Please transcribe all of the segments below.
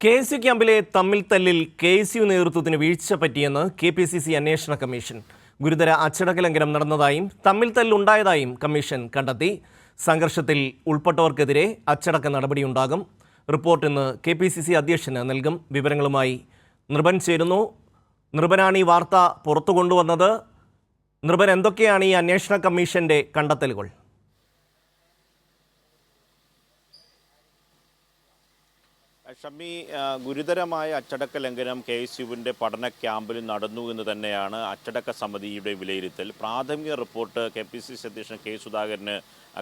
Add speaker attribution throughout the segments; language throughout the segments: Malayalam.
Speaker 1: KSU ക്യാമ്പിലെ തമ്മിൽ തല്ലിൽ KSU നേതൃത്വത്തിന് വീഴ്ച പറ്റിയെന്ന് KPCC അന്വേഷണ കമ്മീഷൻ. ഗുരുതര അച്ചടക്ക ലംഘനം നടന്നതായും തമ്മിൽ തല്ലുണ്ടായതായും കമ്മീഷൻ കണ്ടെത്തി. സംഘർഷത്തിൽ ഉൾപ്പെട്ടവർക്കെതിരെ അച്ചടക്ക നടപടിയുണ്ടാകും. റിപ്പോർട്ട് ഇന്ന് KPCC അധ്യക്ഷന് നൽകും. വിവരങ്ങളുമായി നൃപൻ ചേരുന്നു. നൃപനാണ് ഈ വാർത്ത പുറത്തു കൊണ്ടുവന്നത്. നൃപൻ, എന്തൊക്കെയാണ് ഈ അന്വേഷണ കമ്മീഷന്റെ കണ്ടെത്തലുകൾ?
Speaker 2: ഷമ്മി, ഗുരുതരമായ അച്ചടക്ക ലംഘനം KSUവിൻ്റെ പഠന ക്യാമ്പിൽ നടന്നു എന്ന് തന്നെയാണ് അച്ചടക്ക സമിതിയുടെ വിലയിരുത്തൽ. പ്രാഥമിക റിപ്പോർട്ട് KPCC അധ്യക്ഷൻ K. സുധാകരന്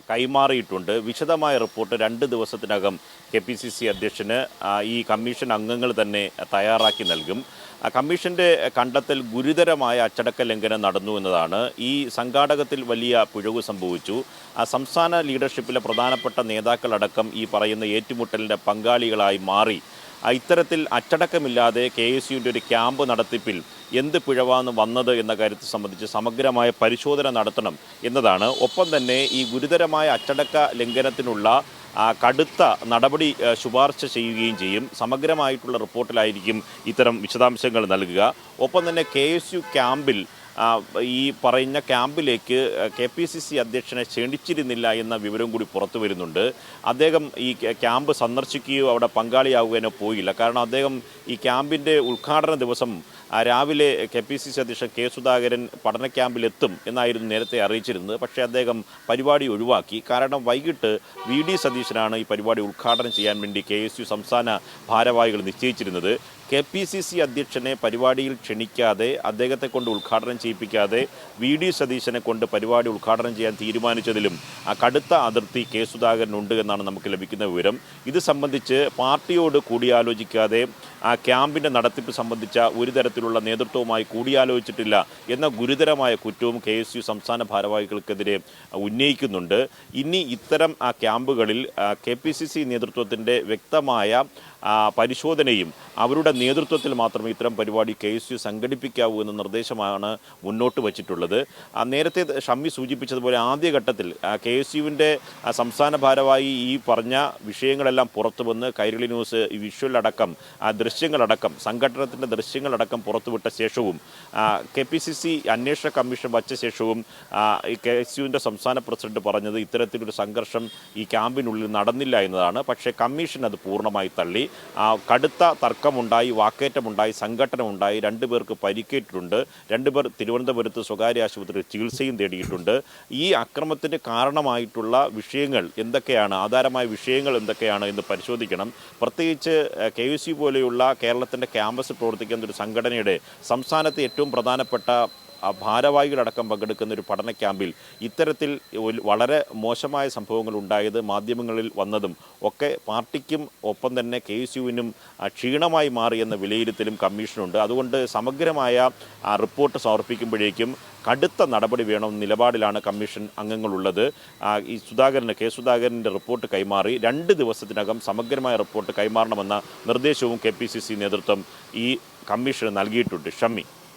Speaker 2: കൈമാറിയിട്ടുണ്ട്. വിശദമായ റിപ്പോർട്ട് 2 ദിവസത്തിനകം KPCC അധ്യക്ഷന് ഈ കമ്മീഷൻ അംഗങ്ങൾ തന്നെ തയ്യാറാക്കി നൽകും. കമ്മീഷൻ്റെ കണ്ടെത്തൽ ഗുരുതരമായ അച്ചടക്ക ലംഘനം നടന്നു എന്നതാണ്. ഈ സംഘാടകത്തിൽ വലിയ പിഴവ് സംഭവിച്ചു. സംസ്ഥാന ലീഡർഷിപ്പിലെ പ്രധാനപ്പെട്ട നേതാക്കളടക്കം ഈ പറയുന്ന ഏറ്റുമുട്ടലിൻ്റെ പങ്കാളികളായി മാറി. ഇത്തരത്തിൽ അച്ചടക്കമില്ലാതെ KSUവിൻ്റെ ഒരു ക്യാമ്പ് നടത്തിപ്പിൽ എന്ത് പിഴവാണ് വന്നത് എന്ന കാര്യത്തെ സംബന്ധിച്ച് സമഗ്രമായ പരിശോധന നടത്തണം എന്നതാണ്. ഒപ്പം തന്നെ ഈ ഗുരുതരമായ അച്ചടക്ക ലംഘനത്തിനുള്ള കടുത്ത നടപടി ശുപാർശ ചെയ്യുകയും ചെയ്യും. സമഗ്രമായിട്ടുള്ള റിപ്പോർട്ടിലായിരിക്കും ഇത്തരം വിശദാംശങ്ങൾ നൽകുക. ഒപ്പം തന്നെ KSU ക്യാമ്പിൽ ഈ പറയുന്ന ക്യാമ്പിലേക്ക് KPCC അധ്യക്ഷനെ ക്ഷണിച്ചിരുന്നില്ല എന്ന വിവരം കൂടി പുറത്തു വരുന്നുണ്ട്. അദ്ദേഹം ഈ ക്യാമ്പ് സന്ദർശിക്കുകയോ അവിടെ പങ്കാളിയാവുകയോ പോയില്ല. കാരണം അദ്ദേഹം ഈ ക്യാമ്പിൻ്റെ ഉദ്ഘാടന ദിവസം രാവിലെ KPCC അധ്യക്ഷൻ K. സുധാകരൻ പഠന ക്യാമ്പിലെത്തും എന്നായിരുന്നു നേരത്തെ അറിയിച്ചിരുന്നത്. പക്ഷേ അദ്ദേഹം പരിപാടി ഒഴിവാക്കി. കാരണം വൈകിട്ട് VD സതീശനാണ് ഈ പരിപാടി ഉദ്ഘാടനം ചെയ്യാൻ വേണ്ടി KSU സംസ്ഥാന ഭാരവാഹികൾ നിശ്ചയിച്ചിരുന്നത്. KPCC അധ്യക്ഷനെ പരിപാടിയിൽ ക്ഷണിക്കാതെ, അദ്ദേഹത്തെ കൊണ്ട് ഉദ്ഘാടനം ചെയ്യിപ്പിക്കാതെ VD സതീശനെ കൊണ്ട് പരിപാടി ഉദ്ഘാടനം ചെയ്യാൻ തീരുമാനിച്ചതിലും കടുത്ത അതിർത്തി K. സുധാകരനുണ്ട് എന്നാണ് നമുക്ക് ലഭിക്കുന്ന വിവരം. ഇത് സംബന്ധിച്ച് പാർട്ടിയോട് കൂടിയാലോചിക്കാതെ ക്യാമ്പിൻ്റെ നടത്തിപ്പ് സംബന്ധിച്ച ഒരു തരത്തിലുള്ള നേതൃത്വവുമായി കൂടിയാലോചിച്ചിട്ടില്ല എന്ന ഗുരുതരമായ കുറ്റവും KSU സംസ്ഥാന ഭാരവാഹികൾക്കെതിരെ ഉന്നയിക്കുന്നുണ്ട്. ഇനി ഇത്തരം ക്യാമ്പുകളിൽ KPCC നേതൃത്വത്തിൻ്റെ വ്യക്തമായ പരിശോധനയും അവരുടെ നേതൃത്വത്തിൽ മാത്രമേ ഇത്തരം പരിപാടി KSU സംഘടിപ്പിക്കാവൂ എന്ന നിർദ്ദേശമാണ് മുന്നോട്ട് വച്ചിട്ടുള്ളത്. നേരത്തെ ഷമ്മി സൂചിപ്പിച്ചതുപോലെ ആദ്യഘട്ടത്തിൽ KSUവിൻ്റെ സംസ്ഥാന ഭാരവാഹി ഈ പറഞ്ഞ വിഷയങ്ങളെല്ലാം പുറത്തു വന്ന് കൈരളി ന്യൂസ് വിഷ്വലടക്കം ദൃശ്യങ്ങളടക്കം സംഘടനത്തിൻ്റെ ദൃശ്യങ്ങളടക്കം പുറത്തുവിട്ട ശേഷവും KPCC അന്വേഷണ കമ്മീഷൻ വച്ച ശേഷവും KSUവിൻ്റെ സംസ്ഥാന പ്രസിഡന്റ് പറഞ്ഞത് ഇത്തരത്തിലൊരു സംഘർഷം ഈ ക്യാമ്പിനുള്ളിൽ നടന്നില്ല എന്നതാണ്. പക്ഷേ കമ്മീഷൻ അത് പൂർണ്ണമായി തള്ളി. കടുത്ത തർക്കമുണ്ടായി, വാക്കേറ്റമുണ്ടായി, സംഘട്ടനമുണ്ടായി. 2 പേർക്ക് പരിക്കേറ്റിട്ടുണ്ട്. 2 പേർ തിരുവനന്തപുരത്ത് സ്വകാര്യ ആശുപത്രിയിൽ ചികിത്സയും തേടിയിട്ടുണ്ട്. ഈ അക്രമത്തിന് കാരണമായിട്ടുള്ള വിഷയങ്ങൾ എന്തൊക്കെയാണ്, ആധാരമായ വിഷയങ്ങൾ എന്തൊക്കെയാണ് എന്ന് പരിശോധിക്കണം. പ്രത്യേകിച്ച് KSU പോലെയുള്ള കേരളത്തിൻ്റെ ക്യാമ്പസിൽ പ്രവർത്തിക്കുന്ന ഒരു സംഘടനയുടെ സംസ്ഥാനത്തെ ഏറ്റവും പ്രധാനപ്പെട്ട ഭാരവാഹികളടക്കം പങ്കെടുക്കുന്ന ഒരു പഠന ക്യാമ്പിൽ ഇത്തരത്തിൽ വളരെ മോശമായ സംഭവങ്ങൾ ഉണ്ടായത്, മാധ്യമങ്ങളിൽ വന്നതും ഒക്കെ പാർട്ടിക്കും ഒപ്പം തന്നെ KSUവിനും ക്ഷീണമായി മാറിയെന്ന വിലയിരുത്തലും കമ്മീഷനുണ്ട്. അതുകൊണ്ട് സമഗ്രമായ റിപ്പോർട്ട് സമർപ്പിക്കുമ്പോഴേക്കും കടുത്ത നടപടി വേണമെന്ന നിലപാടിലാണ് കമ്മീഷൻ അംഗങ്ങളുള്ളത്. ഈ K. സുധാകരൻ്റെ റിപ്പോർട്ട് കൈമാറി 2 ദിവസത്തിനകം സമഗ്രമായ റിപ്പോർട്ട് കൈമാറണമെന്ന നിർദ്ദേശവും KPCC നേതൃത്വം ഈ കമ്മീഷന് നൽകിയിട്ടുണ്ട്. ഷമ്മി.